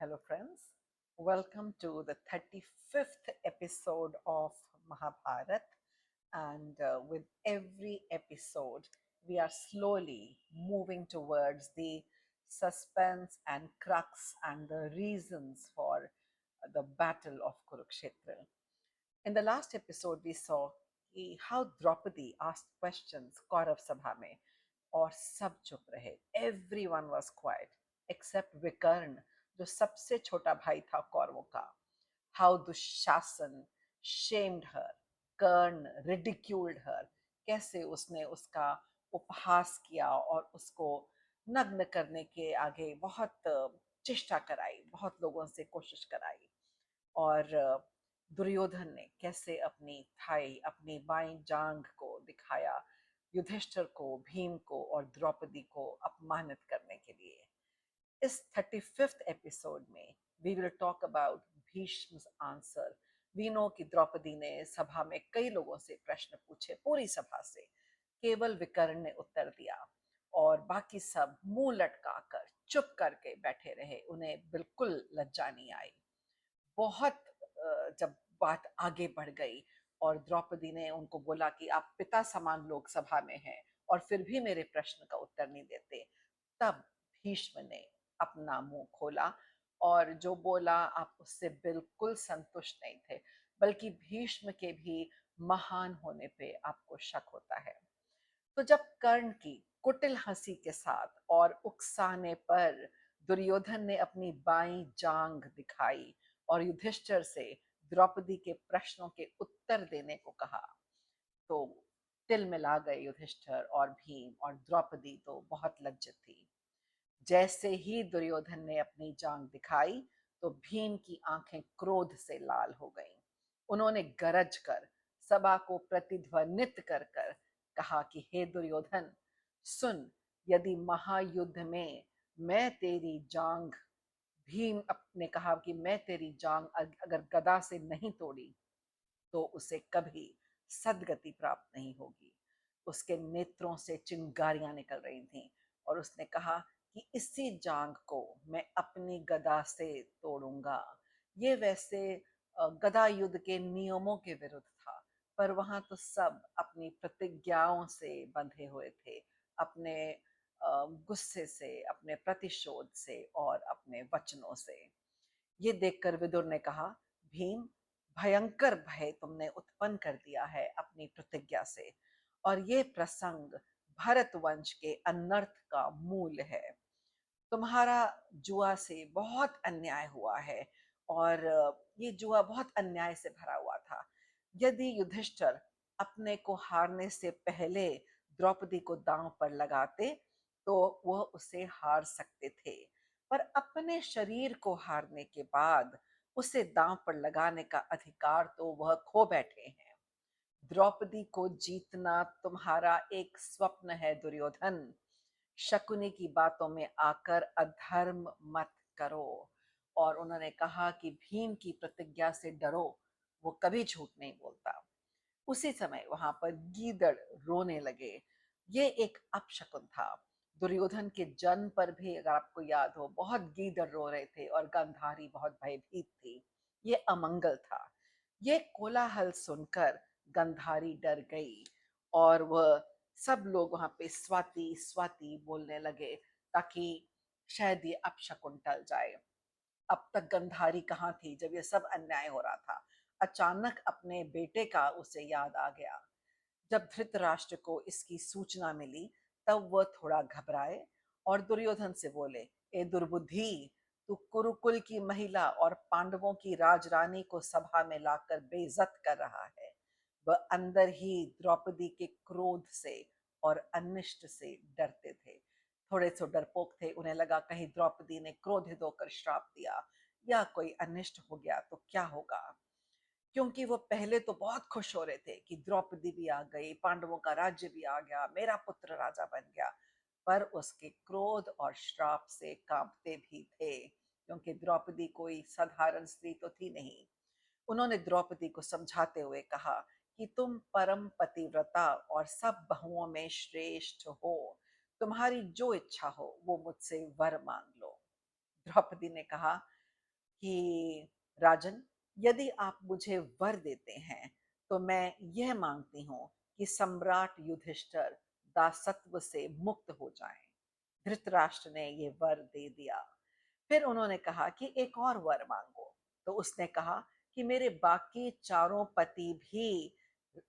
Hello, friends. Welcome to the 35th episode of Mahabharat. And with every episode, we are slowly moving towards the suspense and crux and the reasons for the battle of Kurukshetra. In the last episode, we saw how Draupadi asked questions Kaurav Sabha में और सब चुप रहे. Everyone was quiet except Vikern, जो सबसे छोटा भाई था कौरवों का. How Dushasan shamed her, Kern ridiculed her. कैसे उसने उसका उपहास किया और उसको नग्न करने के आगे बहुत चेष्टा कराई, बहुत लोगों से कोशिश कराई. और दुर्योधन ने कैसे अपनी थाई अपनी बाईं जांघ को दिखाया युधिष्ठिर को, भीम को और द्रौपदी को अपमानित करने के लिए. इस 35th एपिसोड में we will talk about Bhishma's answer. We know कि द्रौपदी ने सभा में कई लोगों से प्रश्न पूछे, पूरी सभा से. केवल विकर्ण ने उत्तर दिया और बाकी सब मुंह लटकाकर चुप करके बैठे रहे. उन्हें बिल्कुल लज्जा नहीं आई. बहुत जब बात आगे बढ़ गई और द्रौपदी ने उनको बोला कि आप पिता समान लोग सभा में हैं और फिर भी मेरे प्रश्न का उत्तर नहीं देते, तब भीष्म ने अपना मुंह खोला और जो बोला आप उससे बिल्कुल संतुष्ट नहीं थे, बल्कि भीष्म के भी महान होने पे आपको शक होता है. तो जब कर्ण की कुटिल हंसी के साथ और उकसाने पर दुर्योधन ने अपनी बाईं जांग दिखाई और युधिष्ठिर से द्रौपदी के प्रश्नों के उत्तर देने को कहा, तो तिलमिला गए युधिष्ठिर और भीम. और द्रौपदी तो बहुत लज्जित थी. जैसे ही दुर्योधन ने अपनी जांग दिखाई तो भीम की आंखें क्रोध से लाल हो गईं. उन्होंने गरज कर सभा को प्रतिध्वनित कर कर कहा कि हे दुर्योधन, सुन, यदि महायुद्ध में मैं तेरी जांग भीम ने कहा कि मैं तेरी जांग अगर गदा से नहीं तोड़ी तो उसे कभी सदगति प्राप्त नहीं होगी. उसके नेत्रों से चिंगारियां निकल रही थीं और उसने कहा कि इसी जांग को मैं अपनी गदा से तोड़ूंगा. ये वैसे गदा युद्ध के नियमों के विरुद्ध था, पर वहां तो सब अपनी प्रतिज्ञाओं से बंधे हुए थे, अपने गुस्से से, अपने प्रतिशोध से और अपने वचनों से. ये देखकर विदुर ने कहा, भीम, भयंकर भय तुमने उत्पन्न कर दिया है अपनी प्रतिज्ञा से और ये प्रसंग भरतवंश के अनर्थ का मूल है. तुम्हारा जुआ से बहुत अन्याय हुआ है और ये जुआ बहुत अन्याय से भरा हुआ था. यदि युधिष्ठिर अपने को हारने से पहले द्रौपदी को दांव पर लगाते तो वह उसे हार सकते थे, पर अपने शरीर को हारने के बाद उसे दांव पर लगाने का अधिकार तो वह खो बैठे हैं. द्रौपदी को जीतना तुम्हारा एक स्वप्न है दुर्योधन. शकुनी की बातों में आकर अधर्म मत करो. और उन्होंने कहा कि भीम की प्रतिज्ञा से डरो, वो कभी झूठ नहीं बोलता. उसी समय वहां पर गीदड़ रोने लगे. ये एक अपशकुन था. दुर्योधन के जन्म पर भी, अगर आपको याद हो, बहुत गीदड़ रो रहे थे और गांधारी बहुत भयभीत थी. ये अमंगल था. ये कोलाहल सुनकर गंधारी डर गई और वह सब लोग वहां पे स्वाति स्वाति बोलने लगे ताकि शायद ये अपशकुन टल जाए. अब तक गंधारी कहाँ थी जब ये सब अन्याय हो रहा था. अचानक अपने बेटे का उसे याद आ गया. जब धृतराष्ट्र को इसकी सूचना मिली तब वह थोड़ा घबराए और दुर्योधन से बोले, ए दुर्बुद्धि, तू कुरुकुल की महिला और पांडवों की राजरानी को सभा में लाकर बेइज्जत कर रहा है. वह अंदर ही द्रौपदी के क्रोध से और अनिष्ट से डरते थे. थोड़े से डरपोक थे. उन्हें लगा कहीं द्रौपदी ने क्रोधित होकर श्राप दिया या कोई अनिष्ट हो गया तो क्या होगा. क्योंकि वो पहले तो बहुत खुश हो रहे थे कि द्रौपदी भी आ गई, पांडवों का राज्य भी आ गया, मेरा पुत्र राजा बन गया. पर उसके क्रोध और श्राप से कांपते भी थे, क्योंकि द्रौपदी कोई साधारण स्त्री तो थी नहीं. उन्होंने द्रौपदी को समझाते हुए कहा कि तुम परम पतिव्रता और सब बहुओं में श्रेष्ठ हो. तुम्हारी जो इच्छा हो वो मुझसे वर मांग लो. द्रौपदी ने कहा, कि राजन, यदि आप मुझे वर देते हैं तो मैं यह मांगती हूँ कि सम्राट युधिष्ठिर दासत्व से मुक्त हो जाएं। धृतराष्ट्र ने ये वर दे दिया। फिर उन्होंने कहा कि एक और वर मांगो। तो उसने कहा कि मेरे बाकी चारों पति भी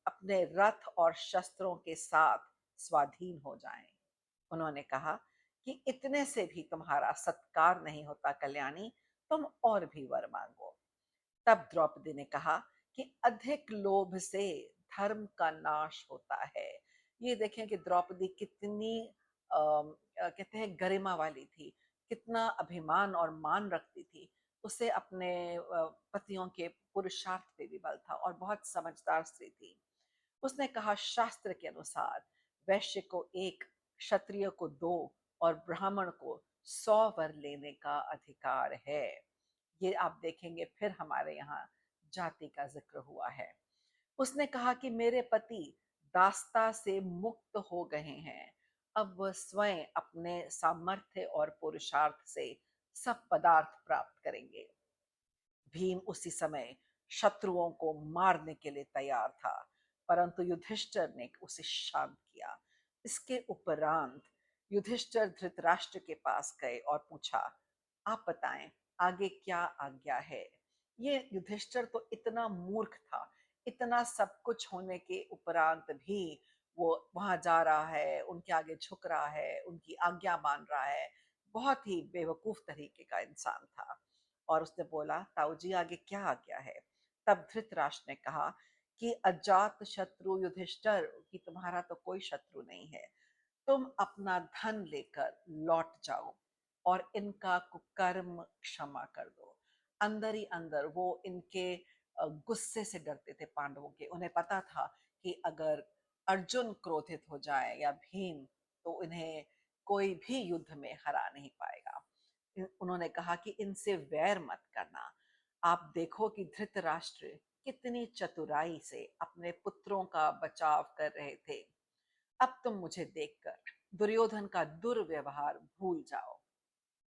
अपने रथ और शस्त्रों के साथ स्वाधीन हो जाएं। उन्होंने कहा कि इतने से भी तुम्हारा सत्कार नहीं होता कल्याणी, तुम और भी वर मांगो। तब द्रौपदी ने कहा कि अधिक लोभ से धर्म का नाश होता है। ये देखें कि द्रौपदी कितनी कहते हैं गरिमा वाली थी, कितना अभिमान और मान रखती थी। उसे अपने पतियों के पुरुषार्थ पे भी बल था और बहुत समझदार स्त्री थी। उसने कहा शास्त्र के अनुसार वैश्य को एक, क्षत्रिय को दो और ब्राह्मण को 100 वर लेने का अधिकार है। ये आप देखेंगे फिर हमारे यहाँ जाति का जिक्र हुआ है। उसने कहा कि मेरे पति दास्ता से मुक्त हो गए हैं, अब वह स्वयं अपने सामर्थ्य और पुरुषार्थ से सब पदार्थ प्राप्त करेंगे। भीम उसी समय शत्रुओं को मारने के लिए तैयार था, परंतु युधिष्ठिर ने उसे शांत किया। इसके उपरांत युधिष्ठिर धृतराष्ट्र के पास गए और पूछा, आप बताएं आगे क्या आज्ञा है। ये युधिष्ठिर तो इतना मूर्ख था, इतना सब कुछ होने के उपरांत भी वो वहां जा रहा है, उनके आगे झुक रहा है, उनकी आज्ञा मान रहा है। बहुत ही बेवकूफ तरीके का इंसान था। और उसने बोला, ताऊ जी आगे क्या आज्ञा है। तब धृतराष्ट्र ने कहा कि अजात शत्रु युधिष्ठिर, कि तुम्हारा तो कोई शत्रु नहीं है, तुम अपना धन लेकर लौट जाओ और इनका कुकर्म क्षमा कर दो। अंदर ही अंदर वो इनके गुस्से से डरते थे पांडवों के। उन्हें पता था कि अगर अर्जुन क्रोधित हो जाए या भीम, तो इन्हें कोई भी युद्ध में हरा नहीं पाएगा। उन्होंने कहा कि इनसे वैर मत करना। आप देखो कि धृतराष्ट्र कितनी चतुराई से अपने पुत्रों का बचाव कर रहे थे। अब तुम मुझे देखकर दुर्योधन का दुर्व्यवहार भूल जाओ।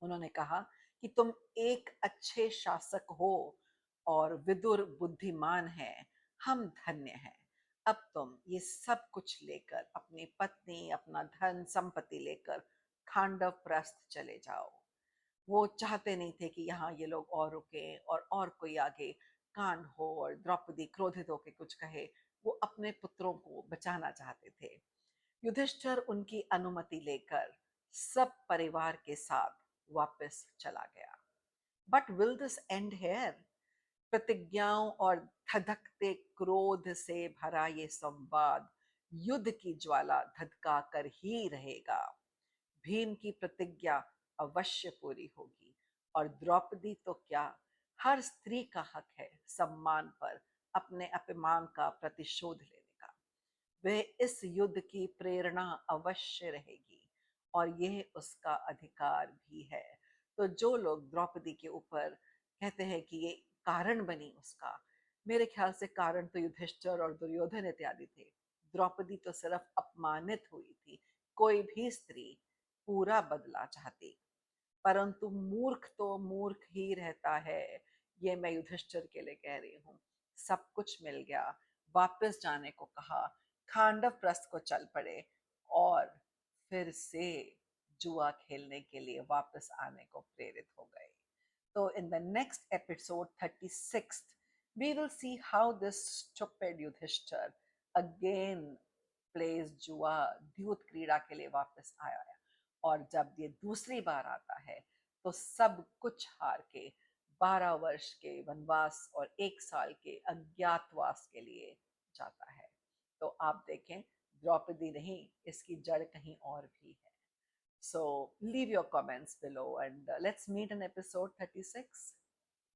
उन्होंने कहा कि तुम एक अच्छे शासक हो और विदुर बुद्धिमान है, हम धन्य हैं। अब तुम ये सब कुछ लेकर अपनी पत्नी, अपना धन संपत्ति लेकर खांडव प्रस्थ चले जाओ। वो चाहते नहीं थे कि यहाँ ये लोग और रुके और कोई आगे कांड हो और द्रौपदी क्रोधित होकर कुछ कहे। वो अपने पुत्रों को बचाना चाहते थे। युधिष्ठिर उनकी अनुमति लेकर सब परिवार के साथ वापस चला गया। But will this end here? प्रतिज्ञाओं और धधकते क्रोध से भरा ये संवाद युद्ध की ज्वाला धधका कर ही रहेगा। भीम की प्रतिज्ञा अवश्य पूरी होगी और द्रौपदी तो क्या, हर स्त्री का हक है सम्मान पर अपने अपमान का प्रतिशोध लेने का। वह इस युद्ध की प्रेरणा अवश्य रहेगी और यह उसका अधिकार भी है। तो जो लोग द्रौपदी के ऊपर कहते हैं कि ये कारण बनी उसका, मेरे ख्याल से कारण तो युधिष्ठिर और दुर्योधन इत्यादि थे। द्रौपदी तो सिर्फ अपमानित हुई थी। कोई भी स्त्री पूरा बदला चाहती, परंतु मूर्ख तो मूर्ख ही रहता है। ये मैं युधिष्ठिर के लिए कह रही हूँ। सब कुछ मिल गया, वापस जाने को कहा, खांडव प्रस्थ को चल पड़े और फिर से जुआ खेलने के लिए वापस आने को प्रेरित हो गए। तो in the next episode 36th, we will see how this stupid Yudhishthir again plays जुआ, द्यूत क्रीड़ा के लिए वापस आया है। और जब ये दूसरी बार आता है तो सब कुछ हार के 12 वर्ष के वनवास और 1 साल के अज्ञातवास के लिए जाता है। तो आप देखें, द्रौपदी नहीं, इसकी जड़ कहीं और भी है। So leave your comments below and let's meet in episode 36.